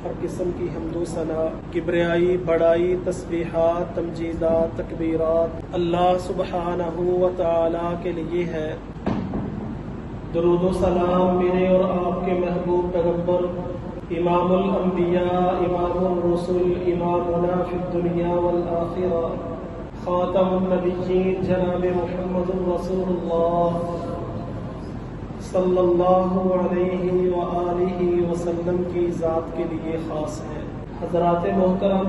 ہر قسم کی حمد و ثنا، کبریائی، بڑائی، تسبیحات، تمجیدات، تکبیرات اللہ سبحانہ و تعالی کے لیے ہے۔ درود و سلام میرے اور آپ کے محبوب پیغمبر امام الانبیاء، امام الرسل، امامنا فی الدنیا والآخرہ، خاتم النبیین جناب محمد رسول اللہ صلی اللہ علیہ وآلہ وسلم کی ذات کے لیے خاص ہے۔ حضرات محترم،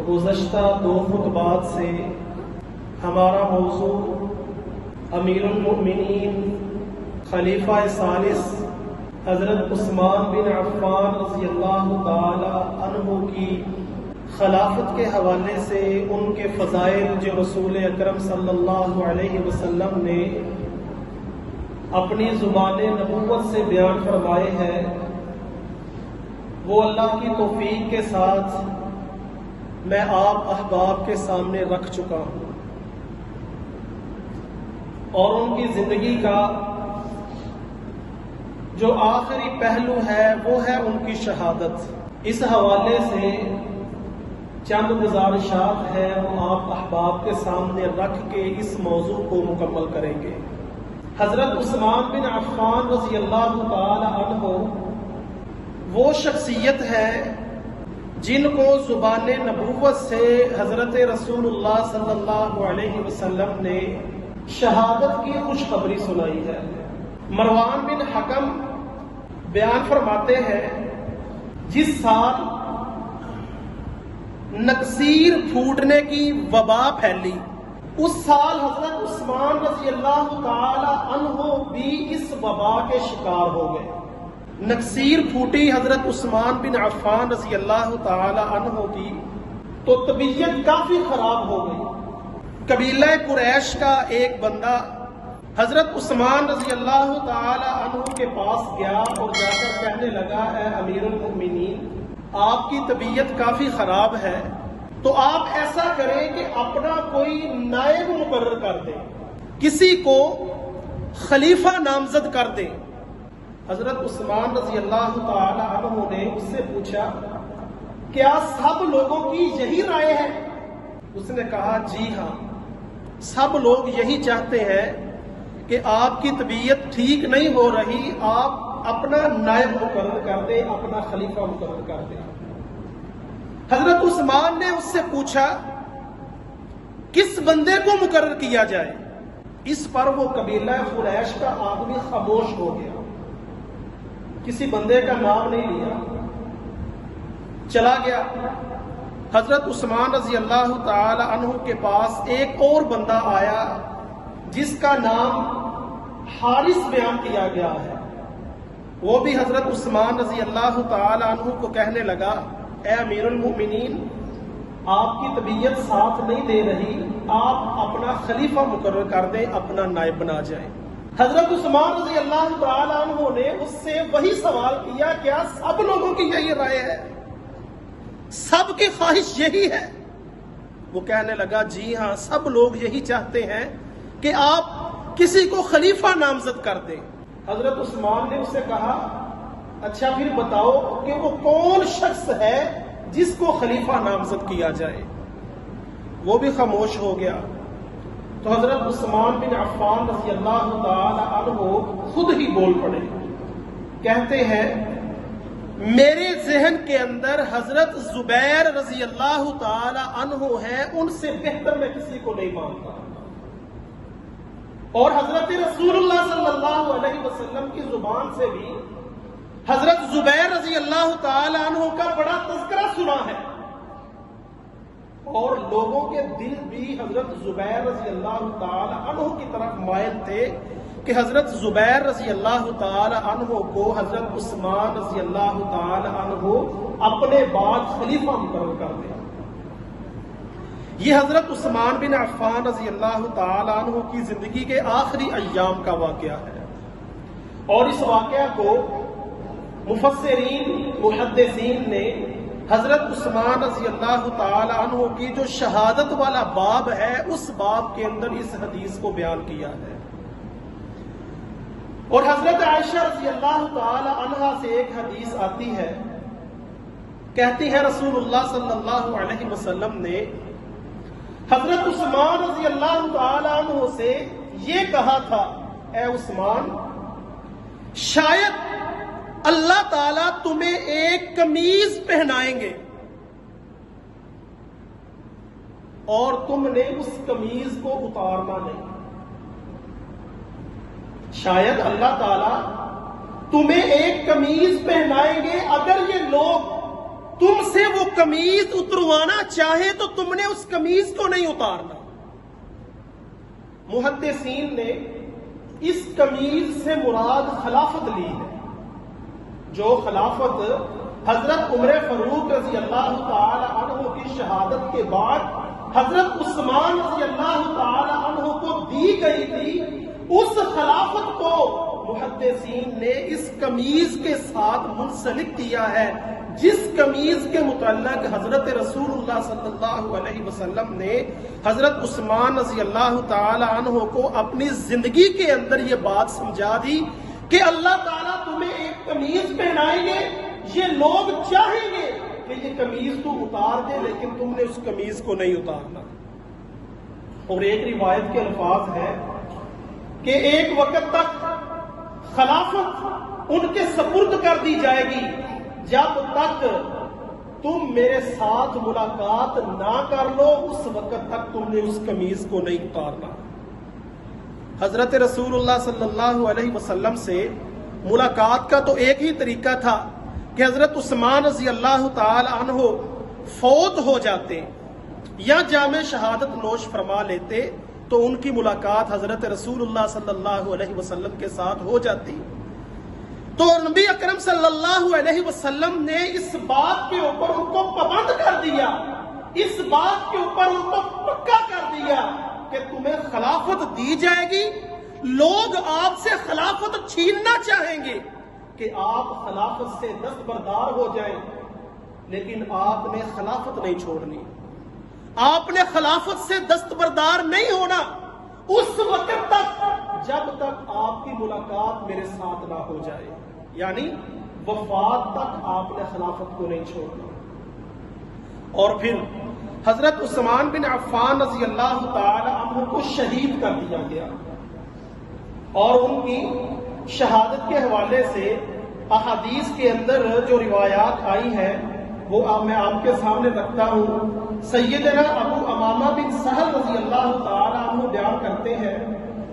گزشتہ 2 خطبات سے ہمارا موضوع امیر المؤمنین خلیفہ ثالث حضرت عثمان بن عفان رضی اللہ تعالی عنہ کی خلافت کے حوالے سے ان کے فضائل جو رسول اکرم صلی اللہ علیہ وسلم نے اپنی زبان نبوت سے بیان فرمائے ہیں، وہ اللہ کی توفیق کے ساتھ میں آپ احباب کے سامنے رکھ چکا ہوں، اور ان کی زندگی کا جو آخری پہلو ہے وہ ہے ان کی شہادت۔ اس حوالے سے چند گزارشات ہیں، وہ آپ احباب کے سامنے رکھ کے اس موضوع کو مکمل کریں گے۔ حضرت عثمان بن عفان رضی اللہ تعالی عنہ وہ شخصیت ہے جن کو زبان نبوت سے حضرت رسول اللہ صلی اللہ علیہ وسلم نے شہادت کی خوشخبری سنائی ہے۔ مروان بن حکم بیان فرماتے ہیں، جس سال نکسیر پھوٹنے کی وبا پھیلی اس سال حضرت عثمان رضی اللہ تعالی عنہ بھی اس وبا کے شکار ہو گئے۔ نکسیر پھوٹی حضرت عثمان بن عفان رضی اللہ تعالی عنہ کی تو طبیعت کافی خراب ہو گئی۔ قبیلہ قریش کا ایک بندہ حضرت عثمان رضی اللہ تعالی عنہ کے پاس گیا اور جا کر کہنے لگا، اے امیر المؤمنین، آپ کی طبیعت کافی خراب ہے، تو آپ ایسا کریں کہ اپنا کوئی نائب مقرر کر دیں، کسی کو خلیفہ نامزد کر دیں۔ حضرت عثمان رضی اللہ تعالی عنہ نے اس سے پوچھا، کیا سب لوگوں کی یہی رائے ہے؟ اس نے کہا، جی ہاں، سب لوگ یہی چاہتے ہیں کہ آپ کی طبیعت ٹھیک نہیں ہو رہی، آپ اپنا نائب مقرر کر دیں، اپنا خلیفہ مقرر کر دیں۔ حضرت عثمان نے اس سے پوچھا، کس بندے کو مقرر کیا جائے؟ اس پر وہ قبیلہ قریش کا آدمی خاموش ہو گیا، کسی بندے کا نام نہیں لیا، چلا گیا۔ حضرت عثمان رضی اللہ تعالی عنہ کے پاس ایک اور بندہ آیا جس کا نام حارث بیان کیا گیا ہے۔ وہ بھی حضرت عثمان رضی اللہ تعالی عنہ کو کہنے لگا، اے امیر المؤمنین، آپ کی طبیعت ساتھ نہیں دے رہی، آپ اپنا خلیفہ مقرر کر دیں، اپنا نائب بنا جائیں۔ حضرت عثمان رضی اللہ تعالی عنہ نے اس سے وہی سوال کیا، کیا سب لوگوں کی یہی رائے ہے؟ سب کی خواہش یہی ہے؟ وہ کہنے لگا، جی ہاں، سب لوگ یہی چاہتے ہیں کہ آپ کسی کو خلیفہ نامزد کر دیں۔ حضرت عثمان نے اس سے کہا، اچھا پھر بتاؤ کہ وہ کون شخص ہے جس کو خلیفہ نامزد کیا جائے؟ وہ بھی خاموش ہو گیا۔ تو حضرت عثمان بن عفان رضی اللہ تعالی عنہ خود ہی بول پڑے، کہتے ہیں، میرے ذہن کے اندر حضرت زبیر رضی اللہ تعالی عنہ ہیں، ان سے بہتر میں کسی کو نہیں مانتا، اور حضرت رسول اللہ صلی اللہ علیہ وسلم کی زبان سے بھی حضرت زبیر رضی اللہ تعالی عنہ کا بڑا تذکرہ سنا ہے، اور لوگوں کے دل بھی حضرت زبیر رضی اللہ تعالی عنہ کی طرف مائل تھے کہ حضرت زبیر رضی اللہ تعالی عنہ کو حضرت عثمان رضی اللہ تعالی عنہ اپنے بعد خلیفہ مقرر کر دیں۔ یہ حضرت عثمان بن عفان رضی اللہ تعالی عنہ کی زندگی کے آخری ایام کا واقعہ ہے، اور اس واقعہ کو مفسرین محدثین نے حضرت عثمان رضی اللہ تعالی عنہ کی جو شہادت والا باب ہے اس باب کے اندر اس حدیث کو بیان کیا ہے۔ اور حضرت عائشہ رضی اللہ تعالی عنہا سے ایک حدیث آتی ہے کہتی ہیں رسول اللہ صلی اللہ علیہ وسلم نے حضرت عثمان رضی اللہ تعالی عنہ سے یہ کہا تھا، اے عثمان، شاید اللہ تعالیٰ تمہیں ایک قمیض پہنائیں گے اور تم نے اس قمیض کو اتارنا نہیں۔ شاید اللہ تعالیٰ تمہیں ایک قمیض پہنائیں گے، اگر یہ لوگ تم سے وہ قمیض اتروانا چاہے تو تم نے اس قمیض کو نہیں اتارنا۔ محدثین نے اس قمیض سے مراد خلافت لی ہے، جو خلافت حضرت عمر فاروق رضی اللہ تعالی عنہ کی شہادت کے بعد حضرت عثمان رضی اللہ تعالی عنہ کو دی گئی تھی، اس خلافت کو محدثین نے اس قمیض کے ساتھ منسلک کیا ہے، جس قمیض کے متعلق حضرت رسول اللہ صلی اللہ علیہ وسلم نے حضرت عثمان رضی اللہ تعالی عنہ کو اپنی زندگی کے اندر یہ بات سمجھا دی کہ اللہ تعالیٰ تمہیں ایک قمیض پہنائیں گے، یہ لوگ چاہیں گے کہ یہ قمیض تو اتار دے، لیکن تم نے اس قمیض کو نہیں اتارنا۔ اور ایک روایت کے الفاظ ہے کہ ایک وقت تک خلافت ان کے سپرد کر دی جائے گی جب تک تم میرے ساتھ ملاقات نہ کر لو، اس وقت تک تم نے اس قمیض کو نہیں اتارنا۔ حضرت رسول اللہ صلی اللہ علیہ وسلم سے ملاقات کا تو ایک ہی طریقہ تھا کہ حضرت عثمان رضی اللہ تعالی عنہ فوت ہو جاتے یا جامع شہادت نوش فرما لیتے تو ان کی ملاقات حضرت رسول اللہ صلی اللہ علیہ وسلم کے ساتھ ہو جاتی۔ تو نبی اکرم صلی اللہ علیہ وسلم نے اس بات کے اوپر ان کو پابند کر دیا، اس بات کے اوپر ان کو پکا کر دیا کہ تمہیں خلافت دی جائے گی، لوگ آپ سے خلافت چھیننا چاہیں گے کہ آپ خلافت سے دستبردار ہو جائیں، لیکن آپ نے خلافت نہیں چھوڑنی، آپ نے خلافت سے دستبردار نہیں ہونا اس وقت تک جب تک آپ کی ملاقات میرے ساتھ نہ ہو جائے، یعنی وفات تک آپ نے خلافت کو نہیں چھوڑنا۔ اور پھر حضرت عثمان بن عفان رضی اللہ تعالی عنہ کو شہید کر دیا گیا، اور ان کی شہادت کے حوالے سے احادیث کے اندر جو روایات آئی ہیں وہ میں آپ کے سامنے رکھتا ہوں۔ سیدنا ابو امامہ بن سہل رضی اللہ تعالی عنہ بیان کرتے ہیں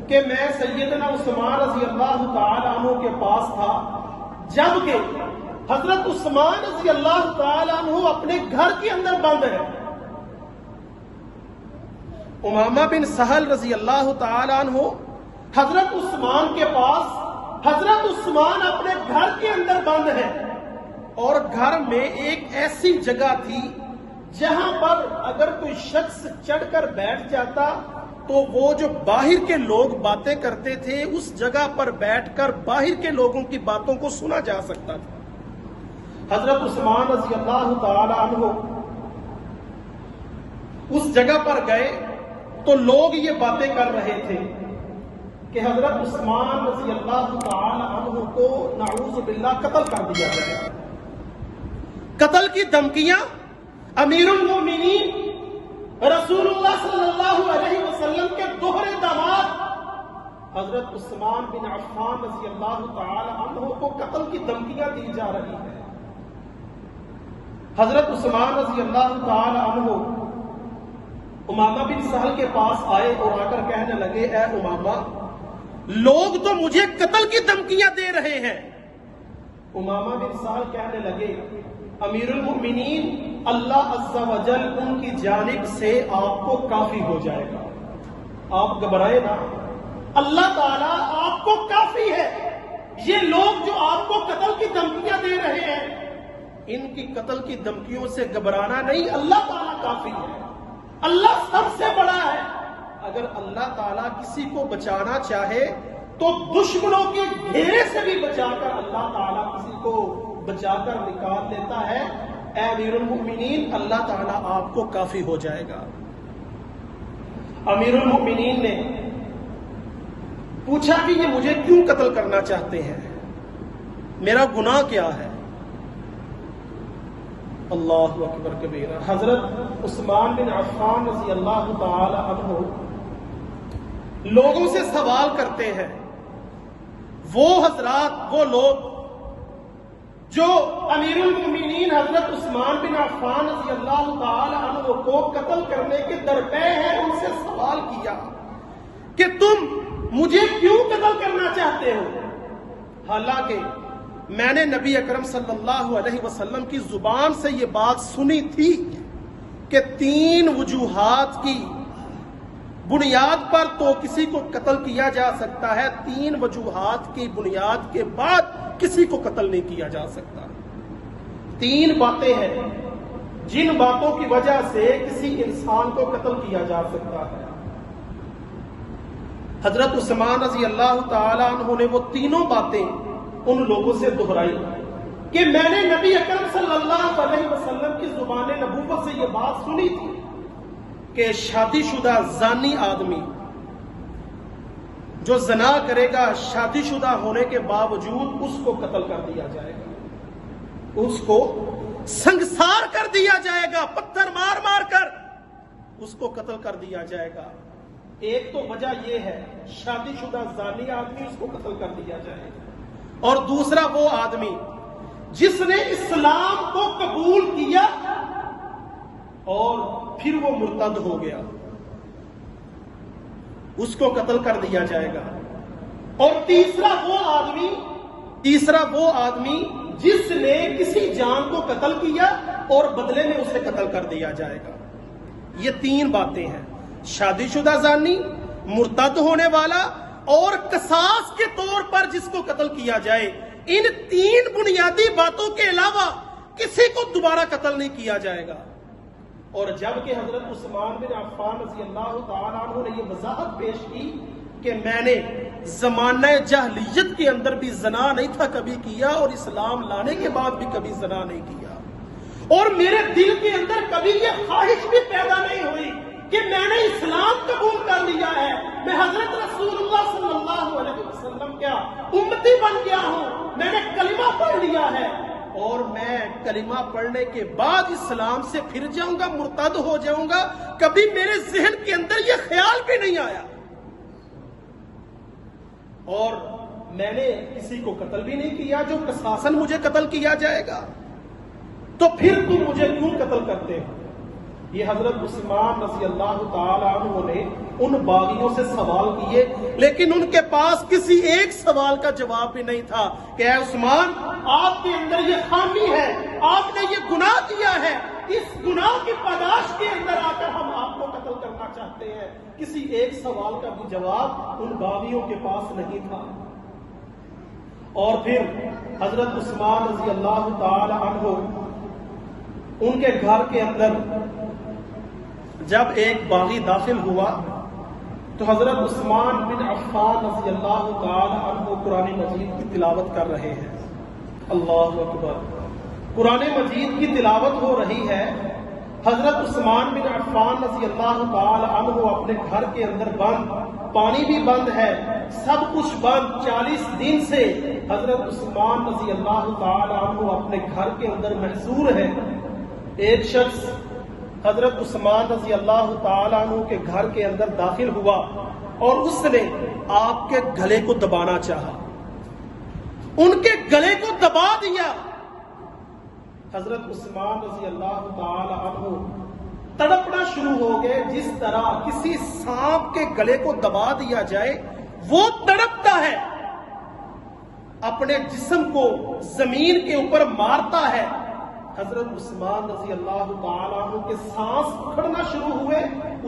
کہ میں سیدنا عثمان رضی اللہ تعالی عنہ کے پاس تھا جبکہ حضرت عثمان رضی اللہ تعالی عنہ اپنے گھر کے اندر بند ہے۔ امامہ بن سہل رضی اللہ تعالی عنہ حضرت عثمان کے پاس، حضرت عثمان اپنے گھر کے اندر بند ہے، اور گھر میں ایک ایسی جگہ تھی جہاں پر اگر کوئی شخص چڑھ کر بیٹھ جاتا تو وہ جو باہر کے لوگ باتیں کرتے تھے اس جگہ پر بیٹھ کر باہر کے لوگوں کی باتوں کو سنا جا سکتا تھا۔ حضرت عثمان رضی اللہ تعالی عنہ اس جگہ پر گئے تو لوگ یہ باتیں کر رہے تھے کہ حضرت عثمان رضی اللہ تعالی عنہ کو نعوذ باللہ قتل کر دیا گیا۔ قتل کی دھمکیاں امیر المومنین رسول اللہ صلی اللہ علیہ وسلم کے دوہرے داماد حضرت عثمان بن عفان رضی اللہ تعالی عنہ کو قتل کی دھمکیاں دی جا رہی ہیں۔ حضرت عثمان رضی اللہ تعالی عنہ امامہ بن سہل کے پاس آئے اور آ کر کہنے لگے، اے امامہ، لوگ تو مجھے قتل کی دھمکیاں دے رہے ہیں۔ امامہ بن سہل کہنے لگے، امیر المؤمنین، اللہ عز و جل ان کی جانب سے آپ کو کافی ہو جائے گا، آپ گھبرائے نہ، اللہ تعالیٰ آپ کو کافی ہے۔ یہ لوگ جو آپ کو قتل کی دھمکیاں دے رہے ہیں، ان کی قتل کی دھمکیوں سے گھبرانا نہیں، اللہ تعالیٰ کافی ہے، اللہ سب سے بڑا ہے۔ اگر اللہ تعالیٰ کسی کو بچانا چاہے تو دشمنوں کے گھیرے سے بھی بچا کر اللہ تعالیٰ کسی کو بچا کر نکال لیتا ہے۔ اے امیر المؤمنین، اللہ تعالیٰ آپ کو کافی ہو جائے گا۔ امیر المؤمنین نے پوچھا کہ یہ مجھے کیوں قتل کرنا چاہتے ہیں، میرا گناہ کیا ہے؟ اللہ اکبر کبیرہ۔ حضرت عثمان بن عفان رضی اللہ تعالی عنہ لوگوں سے سوال کرتے ہیں، وہ حضرات، وہ لوگ جو امیر المومنین حضرت عثمان بن عفان رضی اللہ تعالی عنہ کو قتل کرنے کے درپے ہیں، ان سے سوال کیا کہ تم مجھے کیوں قتل کرنا چاہتے ہو؟ حالانکہ میں نے نبی اکرم صلی اللہ علیہ وسلم کی زبان سے یہ بات سنی تھی کہ 3 وجوہات کی بنیاد پر تو کسی کو قتل کیا جا سکتا ہے، 3 وجوہات کی بنیاد کے بعد کسی کو قتل نہیں کیا جا سکتا۔ 3 باتیں ہیں جن باتوں کی وجہ سے کسی انسان کو قتل کیا جا سکتا ہے۔ حضرت عثمان رضی اللہ تعالی عنہ نے وہ تینوں باتیں ان لوگوں سے دہرائی کہ میں نے نبی اکرم صلی اللہ علیہ وسلم کی زبان نبوت سے یہ بات سنی تھی کہ شادی شدہ زانی آدمی جو زنا کرے گا، شادی شدہ ہونے کے باوجود اس کو قتل کر دیا جائے گا، اس کو سنگسار کر دیا جائے گا، پتھر مار مار کر اس کو قتل کر دیا جائے گا۔ ایک تو وجہ یہ ہے شادی شدہ زانی آدمی، اس کو قتل کر دیا جائے گا، اور دوسرا وہ آدمی جس نے اسلام کو قبول کیا اور پھر وہ مرتد ہو گیا، اس کو قتل کر دیا جائے گا، اور تیسرا وہ آدمی جس نے کسی جان کو قتل کیا اور بدلے میں اسے قتل کر دیا جائے گا۔ یہ 3 باتیں ہیں، شادی شدہ زانی، مرتد ہونے والا اور قصاص کے طور پر جس کو قتل کیا جائے۔ ان 3 بنیادی باتوں کے علاوہ کسی کو دوبارہ قتل نہیں کیا جائے گا۔ اور جب کہ حضرت عثمان بن عفان رضی اللہ تعالیٰ عنہ نے یہ وضاحت پیش کی کہ میں نے زمانہ جاہلیت کے اندر بھی زنا نہیں تھا کبھی کیا، اور اسلام لانے کے بعد بھی کبھی زنا نہیں کیا، اور میرے دل کے اندر کبھی یہ خواہش بھی پیدا نہیں ہوئی کہ میں نے اسلام قبول کر لیا ہے، میں حضرت رسول اللہ صلی اللہ علیہ وسلم کا امتی بن گیا ہوں، میں نے کلمہ پڑھ لیا ہے، اور میں کلمہ پڑھنے کے بعد اسلام سے پھر جاؤں گا، مرتد ہو جاؤں گا، کبھی میرے ذہن کے اندر یہ خیال بھی نہیں آیا، اور میں نے کسی کو قتل بھی نہیں کیا جو قصاصاً مجھے قتل کیا جائے گا، تو پھر تم مجھے کیوں قتل کرتے ہو؟ یہ حضرت عثمان رضی اللہ تعالی عنہ نے ان باغیوں سے سوال کیے، لیکن ان کے پاس کسی ایک سوال کا جواب بھی نہیں تھا کہ اے عثمان، آپ کے اندر یہ خامی ہے، آپ نے یہ گناہ کیا ہے، اس گناہ کی پاداش کے اندر آ کر ہم آپ کو قتل کرنا چاہتے ہیں۔ کسی ایک سوال کا بھی جواب ان باغیوں کے پاس نہیں تھا۔ اور پھر حضرت عثمان رضی اللہ تعالی عنہ ان کے گھر کے اندر جب ایک باغی داخل ہوا تو حضرت عثمان بن عفان رضی اللہ تعالی عنہ قرآن مجید کی تلاوت کر رہے ہیں۔ اللہ اکبر، قرآن مجید کی تلاوت ہو رہی ہے، حضرت عثمان بن عفان رضی اللہ تعالی عنہ اپنے گھر کے اندر بند، پانی بھی بند ہے، سب کچھ بند، 40 دن سے حضرت عثمان رضی اللہ تعالی عنہ اپنے گھر کے اندر محصور ہے۔ ایک شخص حضرت عثمان رضی اللہ تعالیٰ عنہ کے گھر کے اندر داخل ہوا اور اس نے آپ کے گلے کو دبانا چاہا، ان کے گلے کو دبا دیا۔ حضرت عثمان رضی اللہ تعالیٰ عنہ تڑپنا شروع ہو گئے، جس طرح کسی سانپ کے گلے کو دبا دیا جائے وہ تڑپتا ہے، اپنے جسم کو زمین کے اوپر مارتا ہے۔ حضرت عثمان رضی اللہ تعالیٰ عنہ کے سانس اکھڑنا شروع ہوئے،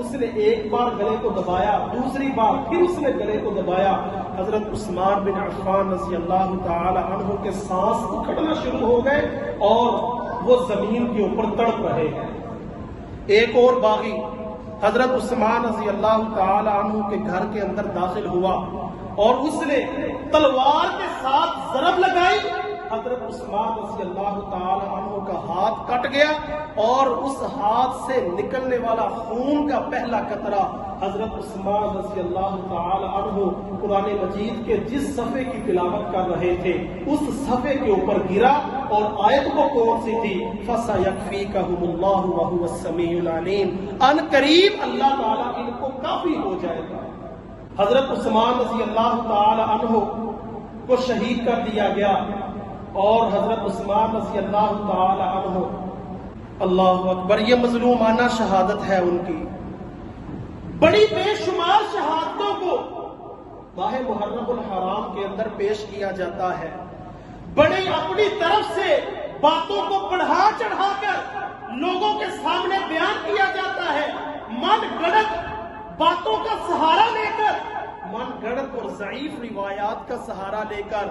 اس نے ایک بار گلے کو دبایا، دوسری بار پھر اس نے گلے کو دبایا، حضرت عثمان بن عفان رضی اللہ تعالیٰ عنہ کے سانس اکھڑنا شروع ہو گئے اور وہ زمین کے اوپر تڑپ رہے ہیں۔ ایک اور باغی حضرت عثمان رضی اللہ تعالیٰ عنہ کے گھر کے اندر داخل ہوا اور اس نے تلوار کے ساتھ ضرب لگائی، حضرت عثمان رضی اللہ تعالی عنہ کا ہاتھ کٹ گیا اور اس ہاتھ سے نکلنے والا خون کا پہلا قطرہ حضرت عثمان رضی اللہ تعالی عنہ قرآن مجید کے جس صفحے کی تلاوت کر رہے تھے اس صفحے کے اوپر گرا اور آیت وہ کون سی تھی؟ فَسَيَكْفِيكَهُمُ اللَّهُ وَهُوَ السَّمِيعُ الْعَلِيمُ، ان قریب اللہ تعالیٰ ان کو کافی ہو جائے گا۔ حضرت عثمان رضی اللہ تعالی عنہ کو شہید کر دیا گیا، اور حضرت عثمان رضی اللہ تعالی عنہ، اللہ اکبر، یہ مظلومانہ شہادت ہے ان کی۔ بڑی بے شمار شہادتوں کو ماہ محرم الحرام کے اندر پیش کیا جاتا ہے، بڑے اپنی طرف سے باتوں کو بڑھا چڑھا کر لوگوں کے سامنے بیان کیا جاتا ہے، من گڑت باتوں کا سہارا لے کر، من گڑت اور ضعیف روایات کا سہارا لے کر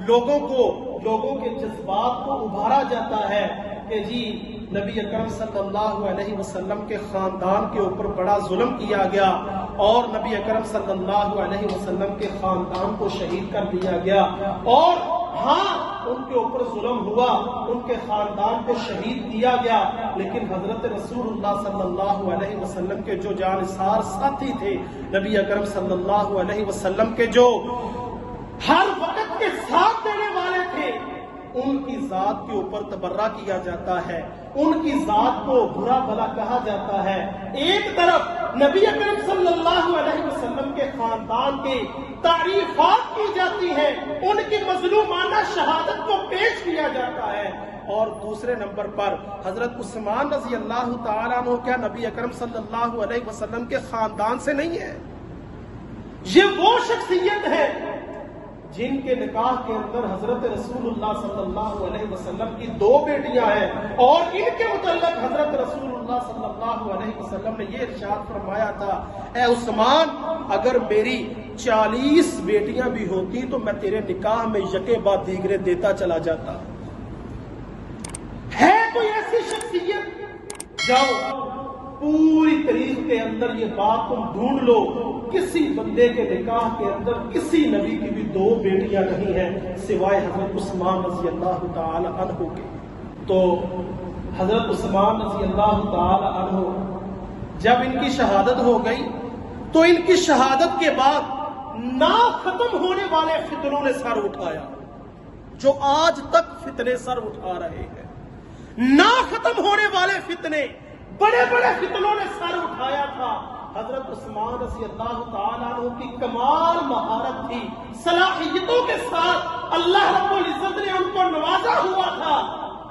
لوگوں کے جذبات کو ابھارا جاتا ہے کہ جی نبی اکرم صلی اللہ علیہ وسلم کے خاندان کے اوپر بڑا ظلم کیا گیا، اور نبی اکرم صلی اللہ علیہ وسلم کے خاندان کو شہید کر دیا گیا، اور ہاں ان کے اوپر ظلم ہوا، ان کے خاندان کو شہید کیا گیا، لیکن حضرت رسول اللہ صلی اللہ علیہ وسلم کے جو جانثار ساتھی تھے، نبی اکرم صلی اللہ علیہ وسلم کے جو ہر وقت کے ساتھ دینے والے تھے، ان کی ذات کے اوپر تبرہ کیا جاتا ہے، ان کی ذات کو برا بھلا کہا جاتا ہے۔ ایک طرف نبی اکرم صلی اللہ علیہ وسلم کے خاندان کی تعریفات کی جاتی ہیں، ان کی مظلومانہ شہادت کو پیش کیا جاتا ہے، اور دوسرے نمبر پر حضرت عثمان رضی اللہ تعالیٰ عنہ کیا نبی اکرم صلی اللہ علیہ وسلم کے خاندان سے نہیں ہے؟ یہ وہ شخصیت ہے جن کے نکاح کے اندر حضرت رسول اللہ صلی اللہ علیہ وسلم کی 2 بیٹیاں ہیں، اور ان کے متعلق حضرت رسول اللہ صلی اللہ علیہ وسلم نے یہ ارشاد فرمایا تھا، اے عثمان، اگر میری 40 بیٹیاں بھی ہوتی تو میں تیرے نکاح میں یکے بعد دیگرے دیتا چلا جاتا۔ ہے کوئی ایسی شخصیت؟ جاؤ پوری تاریخ کے اندر یہ بات تم ڈھونڈ لو، کسی بندے کے نکاح کے اندر کسی نبی کی بھی 2 بیٹیاں نہیں ہیں سوائے حضرت عثمان رضی اللہ تعالی عنہ کے۔ تو حضرت عثمان رضی اللہ تعالی عنہ جب ان کی شہادت ہو گئی تو ان کی شہادت کے بعد نہ ختم ہونے والے فتنوں نے سر اٹھایا، جو آج تک فتنے سر اٹھا رہے ہیں۔ نہ ختم ہونے والے فتنے، بڑے بڑے فتنوں نے سر اٹھایا تھا۔ حضرت عثمان رضی اللہ تعالیٰ عنہ کی کمال مہارت تھی، صلاحیتوں کے ساتھ اللہ رب العزت نے ان کو نوازا ہوا تھا۔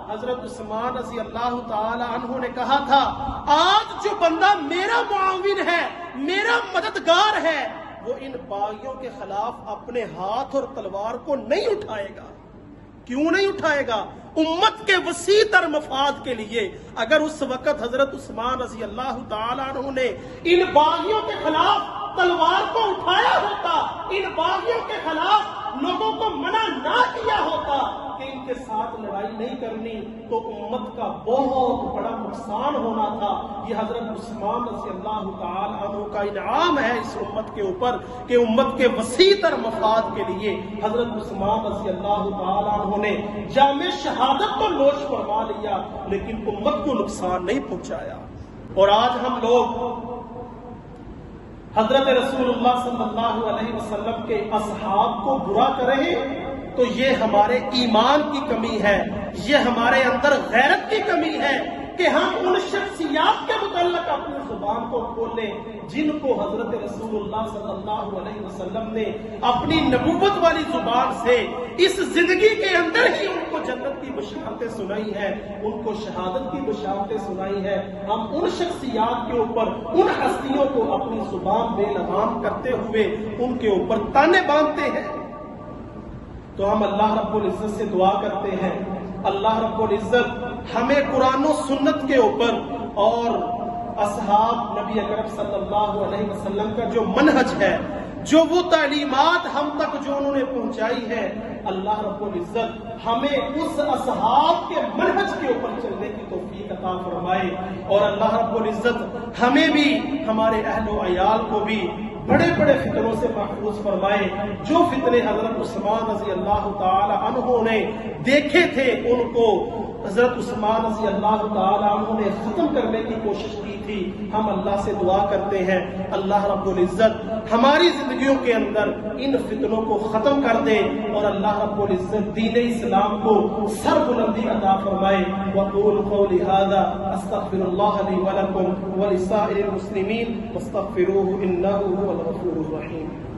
حضرت عثمان رضی اللہ تعالیٰ عنہ نے کہا تھا، آج جو بندہ میرا معاون ہے، میرا مددگار ہے، وہ ان باغیوں کے خلاف اپنے ہاتھ اور تلوار کو نہیں اٹھائے گا۔ کیوں نہیں اٹھائے گا؟ امت کے وسیع تر مفاد کے لیے۔ اگر اس وقت حضرت عثمان رضی اللہ تعالیٰ عنہ نے ان باغیوں کے خلاف تلوار کو اٹھایا ہوتا، ان باغیوں کے خلاف لوگوں کو منع نہ کیا ہوتا کہ ان کے ساتھ لڑائی نہیں کرنی، تو امت کا بہت بڑا نقصان ہونا تھا۔ یہ حضرت عثمان رضی اللہ تعالی عنہ کا انعام ہے اس امت کے اوپر کہ امت کے وسیع تر مفاد کے لیے حضرت عثمان رضی اللہ تعالی عنہ نے جام شہادت تو نوش فرما لیا، لیکن امت کو نقصان نہیں پہنچایا۔ اور آج ہم لوگ حضرت رسول اللہ صلی اللہ علیہ وسلم کے اصحاب کو برا کریں تو یہ ہمارے ایمان کی کمی ہے، یہ ہمارے اندر غیرت کی کمی ہے کہ ہم ان شخصیات کے متعلق اپنی زبان کو کھولیں جن کو حضرت رسول اللہ صلی اللہ علیہ وسلم نے اپنی نبوت والی زبان سے اس زندگی کے اندر ہی ان کو جنت کی بشارتیں سنائی ہیں، ان کو شہادت کی بشارتیں سنائی ہیں۔ ہم ان شخصیات کے اوپر، ان ہستیوں کو اپنی زبان بے لگام کرتے ہوئے ان کے اوپر تانے باندھتے ہیں۔ تو ہم اللہ رب العزت سے دعا کرتے ہیں، اللہ رب العزت ہمیں قرآن و سنت کے اوپر اور اصحاب نبی اکرم صلی اللہ علیہ وسلم کا جو منہج ہے، جو وہ تعلیمات ہم تک جو انہوں نے پہنچائی ہے، اللہ رب العزت ہمیں اس اصحاب کے منہج کے اوپر چلنے کی توفیق عطا فرمائے، اور اللہ رب العزت ہمیں بھی، ہمارے اہل و عیال کو بھی بڑے بڑے فتنوں سے محفوظ فرمائے۔ جو فتنے حضرت عثمان رضی اللہ تعالی عنہ نے دیکھے تھے ان کو حضرت عثمان رضی اللہ تعالی عنہ نے ختم کرنے کی کوشش کی تھی، ہم اللہ سے دعا کرتے ہیں اللہ رب العزت ہماری زندگیوں کے اندر ان فتنوں کو ختم کر دے اور اللہ رب العزت دین اسلام کو سر بلندی عطا فرمائے۔ وقول قولی ھذا استغفر اللہ لی ولکم ولسائر المسلمین واستغفروہ انہ هو الغفور الرحیم۔